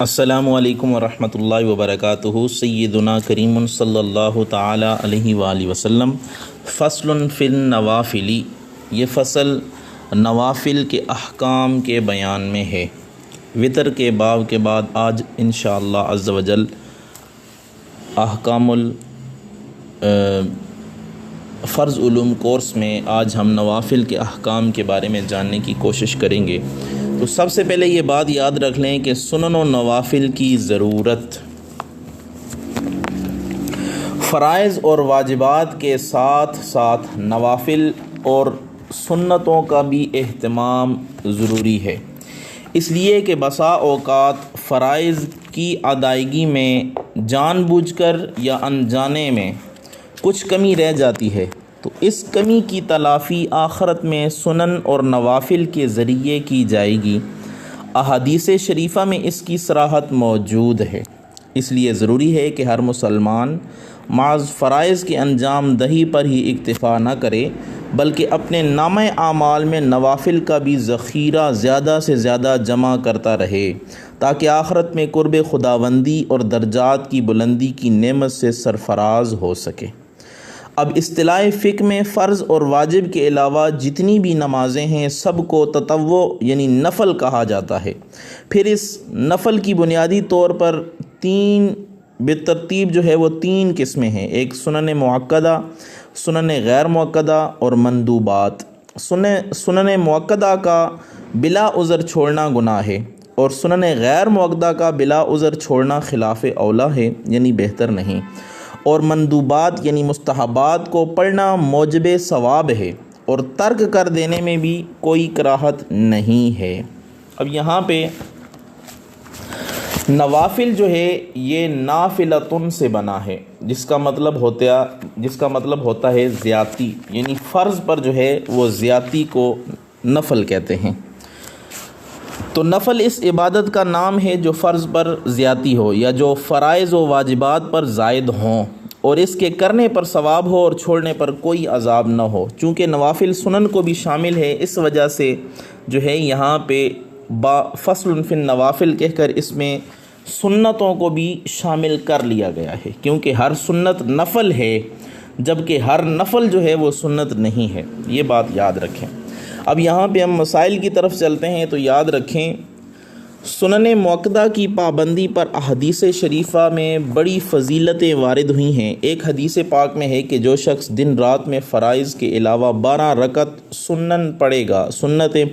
السلام علیکم ورحمۃ اللہ وبرکاتہ۔ سیدنا کریم صلی اللہ تعالی علیہ وآلہ وسلم۔ فصل فی النوافل، یہ فصل نوافل کے احکام کے بیان میں ہے۔ وتر کے باب کے بعد آج انشاءاللہ عز و جل احکام فرض علوم کورس میں آج ہم نوافل کے احکام کے بارے میں جاننے کی کوشش کریں گے۔ تو سب سے پہلے یہ بات یاد رکھ لیں کہ سنن و نوافل کی ضرورت فرائض اور واجبات کے ساتھ ساتھ نوافل اور سنتوں کا بھی اہتمام ضروری ہے، اس لیے کہ بسا اوقات فرائض کی ادائیگی میں جان بوجھ کر یا انجانے میں کچھ کمی رہ جاتی ہے، تو اس کمی کی تلافی آخرت میں سنن اور نوافل کے ذریعے کی جائے گی۔ احادیث شریفہ میں اس کی صراحت موجود ہے، اس لیے ضروری ہے کہ ہر مسلمان محض فرائض کے انجام دہی پر ہی اکتفا نہ کرے، بلکہ اپنے نامہ اعمال میں نوافل کا بھی ذخیرہ زیادہ سے زیادہ جمع کرتا رہے، تاکہ آخرت میں قرب خداوندی اور درجات کی بلندی کی نعمت سے سرفراز ہو سکے۔ اب اصطلاح فقہ میں فرض اور واجب کے علاوہ جتنی بھی نمازیں ہیں سب کو تطوع یعنی نفل کہا جاتا ہے۔ پھر اس نفل کی بنیادی طور پر بالترتیب وہ تین قسمیں ہیں، ایک سنن مؤکدہ، سنن غیر مؤکدہ اور مندوبات۔ سنن مؤکدہ کا بلا عذر چھوڑنا گناہ ہے، اور سنن غیر مؤکدہ کا بلا عذر چھوڑنا خلاف اولیٰ ہے، یعنی بہتر نہیں، اور مندوبات یعنی مستحبات کو پڑھنا موجب ثواب ہے، اور ترک کر دینے میں بھی کوئی کراہت نہیں ہے۔ اب یہاں پہ نوافل یہ نافلتن سے بنا ہے، جس کا مطلب ہوتا ہے زیادتی، یعنی فرض پر وہ زیادتی کو نفل کہتے ہیں۔ تو نفل اس عبادت کا نام ہے جو فرض پر زیادتی ہو یا جو فرائض و واجبات پر زائد ہوں، اور اس کے کرنے پر ثواب ہو اور چھوڑنے پر کوئی عذاب نہ ہو۔ چونکہ نوافل سنن کو بھی شامل ہے، اس وجہ سے یہاں پہ فصل فی النوافل کہہ کر اس میں سنتوں کو بھی شامل کر لیا گیا ہے، کیونکہ ہر سنت نفل ہے، جبکہ ہر نفل وہ سنت نہیں ہے۔ یہ بات یاد رکھیں۔ اب یہاں پہ ہم مسائل کی طرف چلتے ہیں، تو یاد رکھیں سنن مؤکدہ کی پابندی پر احادیث شریفہ میں بڑی فضیلتیں وارد ہوئی ہیں۔ ایک حدیث پاک میں ہے کہ جو شخص دن رات میں فرائض کے علاوہ 12 رکعت سنتیں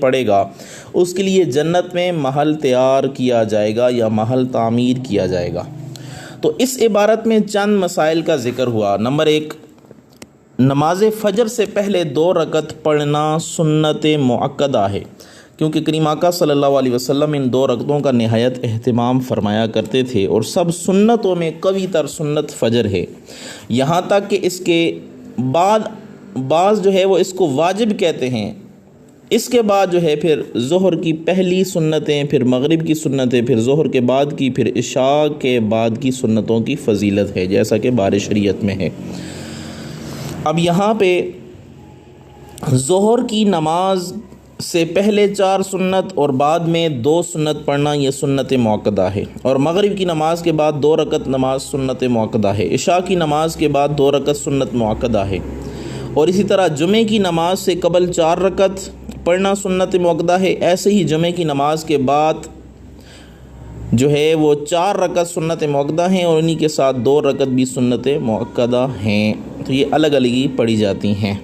پڑھے گا، اس کے لیے جنت میں محل تیار کیا جائے گا یا محل تعمیر کیا جائے گا۔ تو اس عبارت میں چند مسائل کا ذکر ہوا۔ نمبر 1، نماز فجر سے پہلے 2 رکعت پڑھنا سنت مؤکدہ ہے، کیونکہ کریم آقا صلی اللہ علیہ وسلم ان 2 رکعتوں کا نہایت اہتمام فرمایا کرتے تھے، اور سب سنتوں میں قوی تر سنت فجر ہے، یہاں تک کہ اس کے بعد بعض وہ اس کو واجب کہتے ہیں۔ اس کے بعد پھر ظہر کی پہلی سنتیں، پھر مغرب کی سنتیں، پھر ظہر کے بعد کی، پھر عشاء کے بعد کی سنتوں کی فضیلت ہے، جیسا کہ بار شریعت میں ہے۔ اب یہاں پہ ظہر کی نماز سے پہلے 4 سنت اور بعد میں 2 سنت پڑھنا یہ سنت مؤکدہ ہے، اور مغرب کی نماز کے بعد 2 رکعت نماز سنت مؤکدہ ہے، عشاء کی نماز کے بعد 2 رکعت سنت مؤکدہ ہے، اور اسی طرح جمعے کی نماز سے قبل 4 رکعت پڑھنا سنت مؤکدہ ہے۔ ایسے ہی جمعے کی نماز کے بعد وہ 4 رکعت سنت مؤکدہ ہیں، اور انہی کے ساتھ 2 رکعت بھی سنت مؤکدہ ہیں، تو یہ الگ الگ ہی پڑھی جاتی ہیں۔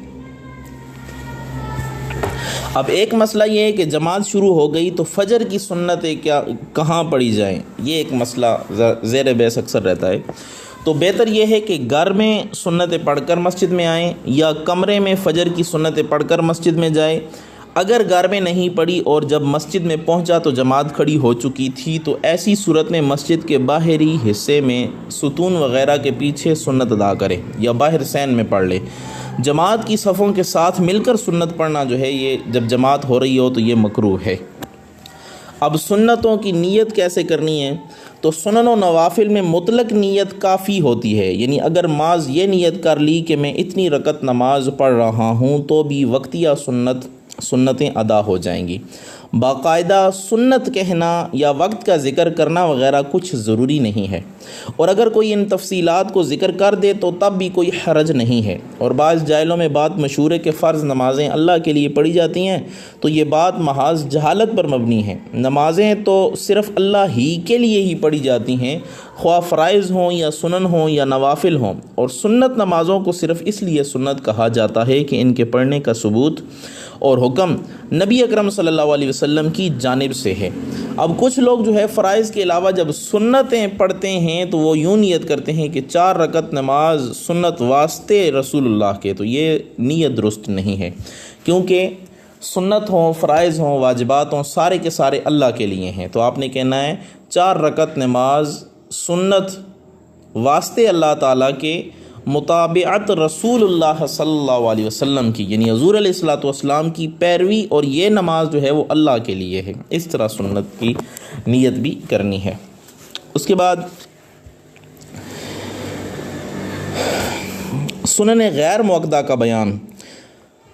اب ایک مسئلہ یہ ہے کہ جماعت شروع ہو گئی تو فجر کی سنتیں کہاں پڑھی جائیں، یہ ایک مسئلہ زیر بحث اکثر رہتا ہے۔ تو بہتر یہ ہے کہ گھر میں سنتیں پڑھ کر مسجد میں آئیں، یا کمرے میں فجر کی سنتیں پڑھ کر مسجد میں جائیں۔ اگر گھر میں نہیں پڑھی اور جب مسجد میں پہنچا تو جماعت کھڑی ہو چکی تھی، تو ایسی صورت میں مسجد کے باہری حصے میں ستون وغیرہ کے پیچھے سنت ادا کرے، یا باہر سین میں پڑھ لے۔ جماعت کی صفوں کے ساتھ مل کر سنت پڑھنا یہ جب جماعت ہو رہی ہو تو یہ مکروہ ہے۔ اب سنتوں کی نیت کیسے کرنی ہے؟ تو سنن و نوافل میں مطلق نیت کافی ہوتی ہے، یعنی اگر محض یہ نیت کر لی کہ میں اتنی رکعت نماز پڑھ رہا ہوں تو بھی وقتیہ سنتیں ادا ہو جائیں گی۔ باقاعدہ سنت کہنا یا وقت کا ذکر کرنا وغیرہ کچھ ضروری نہیں ہے، اور اگر کوئی ان تفصیلات کو ذکر کر دے تو تب بھی کوئی حرج نہیں ہے۔ اور بعض جاہلوں میں بات مشہور ہے کہ فرض نمازیں اللہ کے لیے پڑھی جاتی ہیں، تو یہ بات محض جہالت پر مبنی ہے۔ نمازیں تو صرف اللہ ہی کے لیے ہی پڑھی جاتی ہیں، خواہ فرائض ہوں یا سنن ہوں یا نوافل ہوں، اور سنت نمازوں کو صرف اس لیے سنت کہا جاتا ہے کہ ان کے پڑھنے کا ثبوت اور حکم نبی اکرم صلی اللہ علیہ وسلم کی جانب سے ہے۔ اب کچھ لوگ جو ہے فرائض کے علاوہ جب سنتیں پڑھتے ہیں تو وہ یوں نیت کرتے ہیں کہ 4 رکعت نماز سنت واسطے رسول اللہ کے، تو یہ نیت درست نہیں ہے، کیونکہ سنت ہوں، فرائض ہوں، واجبات ہوں، سارے کے سارے اللہ کے لیے ہیں۔ تو آپ نے کہنا ہے 4 رکعت نماز سنت واسطے اللہ تعالیٰ کے، متابعت رسول اللہ صلی اللہ علیہ وسلم کی، یعنی حضور علیہ الصلوۃ والسلام کی پیروی، اور یہ نماز جو ہے وہ اللہ کے لیے ہے۔ اس طرح سنت کی نیت بھی کرنی ہے۔ اس کے بعد سنن غیر مؤکدہ کا بیان۔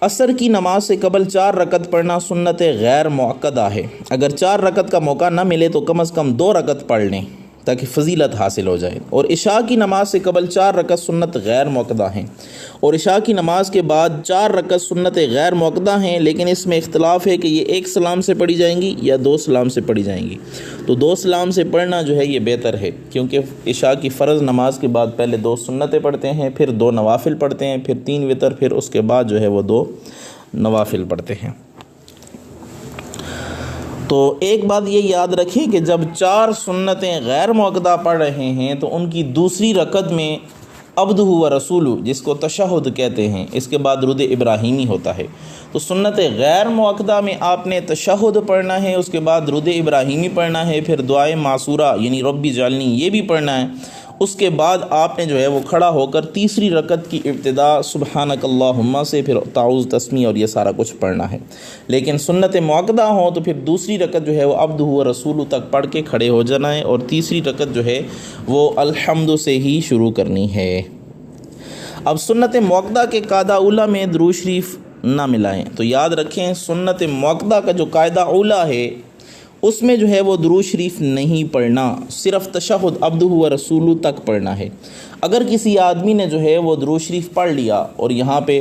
عصر کی نماز سے قبل 4 رکعت پڑھنا سنت غیر مؤکدہ ہے۔ اگر 4 رکعت کا موقع نہ ملے تو کم از کم 2 رکعت پڑھ لیں تاکہ فضیلت حاصل ہو جائے۔ اور عشاء کی نماز سے قبل 4 رکعت سنت غیر مؤکدہ ہیں، اور عشاء کی نماز کے بعد 4 رکعت سنت غیر مؤکدہ ہیں، لیکن اس میں اختلاف ہے کہ یہ 1 سلام سے پڑھی جائیں گی یا 2 سلام سے پڑھی جائیں گی۔ تو 2 سلام سے پڑھنا جو ہے یہ بہتر ہے، کیونکہ عشاء کی فرض نماز کے بعد پہلے 2 سنتیں پڑھتے ہیں، پھر 2 نوافل پڑھتے ہیں، پھر 3 وتر، پھر اس کے بعد جو ہے وہ 2 نوافل پڑھتے ہیں۔ تو ایک بات یہ یاد رکھیں کہ جب 4 سنتیں غیر مؤکدہ پڑھ رہے ہیں تو ان کی دوسری رکعت میں عبدہ و رسولہ، جس کو تشہد کہتے ہیں، اس کے بعد درود ابراہیمی ہوتا ہے۔ تو سنت غیر مؤکدہ میں آپ نے تشہد پڑھنا ہے، اس کے بعد درود ابراہیمی پڑھنا ہے، پھر دعائے معصورہ یعنی رب اجعلنی یہ بھی پڑھنا ہے۔ اس کے بعد آپ نے جو ہے وہ کھڑا ہو کر تیسری رکعت کی ابتدا سبحانک اللہم سے، پھر تعوذ، تسمیہ اور یہ سارا کچھ پڑھنا ہے۔ لیکن سنت مؤکدہ ہوں تو پھر دوسری رکعت جو ہے وہ عبدہ و رسولہ تک پڑھ کے کھڑے ہو جانا ہے، اور تیسری رکعت جو ہے وہ الحمد سے ہی شروع کرنی ہے۔ اب سنت مؤکدہ کے قاعدہ اولیٰ میں درود شریف نہ ملائیں۔ تو یاد رکھیں سنت مؤکدہ کا جو قاعدہ اولیٰ ہے اس میں جو ہے وہ درود شریف نہیں پڑھنا، صرف تشہد عبدہ و رسولہ تک پڑھنا ہے۔ اگر کسی آدمی نے جو ہے وہ درود شریف پڑھ لیا اور یہاں پہ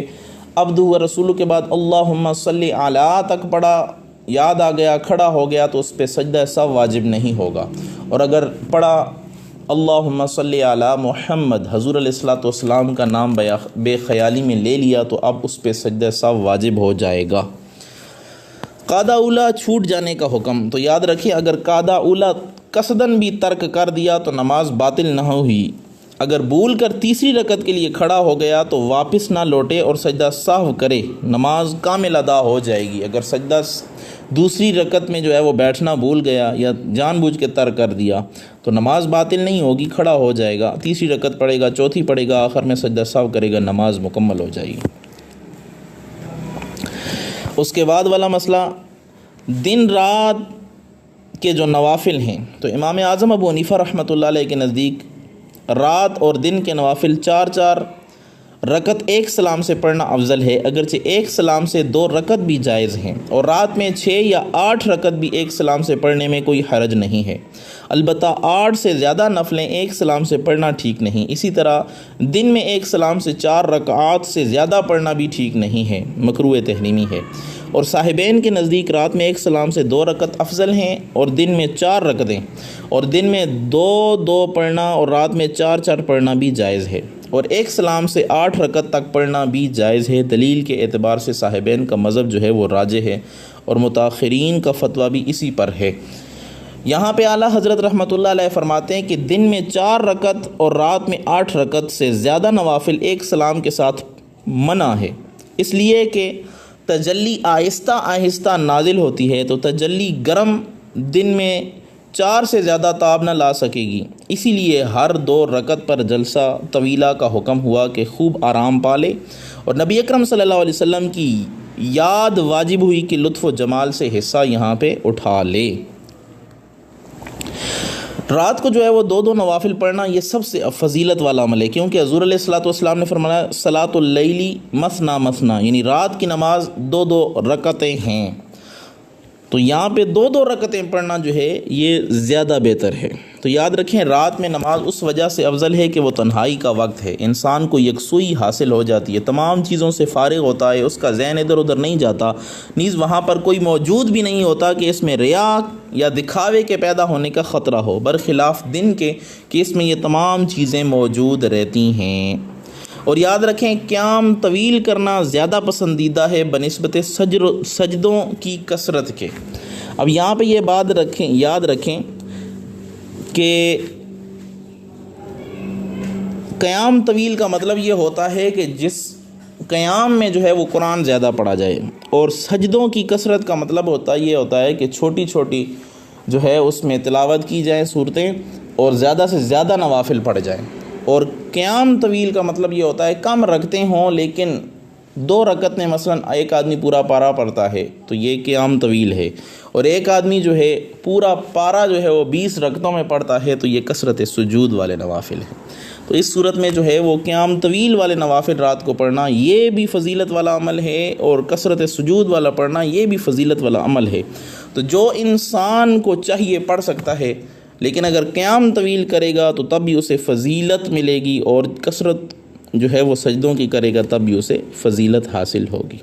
عبدہ و رسولہ کے بعد اللہم صلی علی تک پڑھا، یاد آ گیا، کھڑا ہو گیا، تو اس پہ سجدہ سہو واجب نہیں ہوگا۔ اور اگر پڑھا اللہم صلی علی محمد، حضور علیہ الصلوۃ والسلام کا نام بے خیالی میں لے لیا، تو اب اس پہ سجدہ سہو واجب ہو جائے گا۔ قاعدہ اولیٰ چھوٹ جانے کا حکم۔ تو یاد رکھیے اگر قاعدہ اولیٰ قصداً بھی ترک کر دیا تو نماز باطل نہ ہوئی۔ اگر بھول کر تیسری رکعت کے لیے کھڑا ہو گیا تو واپس نہ لوٹے اور سجدہ سہو کرے، نماز کامل ادا ہو جائے گی۔ اگر سجدہ دوسری رکعت میں جو ہے وہ بیٹھنا بھول گیا یا جان بوجھ کے ترک کر دیا تو نماز باطل نہیں ہوگی، کھڑا ہو جائے گا، تیسری رکعت پڑھے گا، چوتھی پڑھے گا، آخر میں سجدہ سہو کرے گا، نماز مکمل ہو جائے گی۔ اس کے بعد والا مسئلہ دن رات کے جو نوافل ہیں، تو امام اعظم ابو حنیفہ رحمۃ اللہ علیہ کے نزدیک رات اور دن کے نوافل 4 رکعت 1 سلام سے پڑھنا افضل ہے، اگرچہ 1 سلام سے 2 رکعت بھی جائز ہیں، اور رات میں 6 یا 8 رکعت بھی 1 سلام سے پڑھنے میں کوئی حرج نہیں ہے۔ البتہ 8 سے زیادہ نفلیں 1 سلام سے پڑھنا ٹھیک نہیں۔ اسی طرح دن میں 1 سلام سے 4 رکعات سے زیادہ پڑھنا بھی ٹھیک نہیں ہے، مکروہ تحریمی ہے۔ اور صاحبین کے نزدیک رات میں 1 سلام سے 2 رکعت افضل ہیں، اور دن میں 4 رکعتیں، اور دن میں 2 پڑھنا اور رات میں 4 پڑھنا بھی جائز ہے، اور 1 سلام سے 8 رکعت تک پڑھنا بھی جائز ہے۔ دلیل کے اعتبار سے صاحبین کا مذہب جو ہے وہ راجح ہے، اور متاخرین کا فتویٰ بھی اسی پر ہے۔ یہاں پہ اعلیٰ حضرت رحمۃ اللہ علیہ فرماتے ہیں کہ دن میں 4 رکعت اور رات میں 8 رکعت سے زیادہ نوافل 1 سلام کے ساتھ منع ہے، اس لیے کہ تجلی آہستہ آہستہ نازل ہوتی ہے، تو تجلی گرم دن میں 4 سے زیادہ تاب نہ لا سکے گی، اسی لیے ہر 2 رکعت پر جلسہ طویلہ کا حکم ہوا کہ خوب آرام پالے، اور نبی اکرم صلی اللہ علیہ وسلم کی یاد واجب ہوئی کہ لطف و جمال سے حصہ یہاں پہ اٹھا لے۔ رات کو جو ہے وہ 2 نوافل پڑھنا یہ سب سے فضیلت والا عمل ہے، کیونکہ حضور علیہ الصلوۃ والسلام نے فرمایا صلاۃ اللیل مثنی مثنی، یعنی رات کی نماز 2 رکعتیں ہیں۔ تو یہاں پہ دو دو رکعتیں پڑھنا جو ہے یہ زیادہ بہتر ہے۔ تو یاد رکھیں رات میں نماز اس وجہ سے افضل ہے کہ وہ تنہائی کا وقت ہے، انسان کو یکسوئی حاصل ہو جاتی ہے، تمام چیزوں سے فارغ ہوتا ہے، اس کا ذہن ادھر ادھر نہیں جاتا، نیز وہاں پر کوئی موجود بھی نہیں ہوتا کہ اس میں ریا یا دکھاوے کے پیدا ہونے کا خطرہ ہو، برخلاف دن کے کہ اس میں یہ تمام چیزیں موجود رہتی ہیں۔ اور یاد رکھیں قیام طویل کرنا زیادہ پسندیدہ ہے بنسبت سجدوں کی کثرت کے۔ اب یہاں پہ یہ بات یاد رکھیں کہ قیام طویل کا مطلب یہ ہوتا ہے کہ جس قیام میں جو ہے وہ قرآن زیادہ پڑھا جائے، اور سجدوں کی کثرت کا مطلب یہ ہوتا ہے کہ چھوٹی چھوٹی جو ہے اس میں تلاوت کی جائیں صورتیں، اور زیادہ سے زیادہ نوافل پڑھ جائیں۔ اور قیام طویل کا مطلب یہ ہوتا ہے کم رکعتیں ہوں لیکن 2 رکعت میں مثلا ایک آدمی پورا پارا پڑھتا ہے تو یہ قیام طویل ہے، اور ایک آدمی جو ہے پورا پارا جو ہے وہ 20 رکعتوں میں پڑھتا ہے تو یہ کثرت سجود والے نوافل ہیں۔ تو اس صورت میں جو ہے وہ قیام طویل والے نوافل رات کو پڑھنا یہ بھی فضیلت والا عمل ہے، اور کثرت سجود والا پڑھنا یہ بھی فضیلت والا عمل ہے۔ تو جو انسان کو چاہیے پڑھ سکتا ہے، لیکن اگر قیام طویل کرے گا تو تب بھی اسے فضیلت ملے گی، اور کثرت جو ہے وہ سجدوں کی کرے گا تب بھی اسے فضیلت حاصل ہوگی۔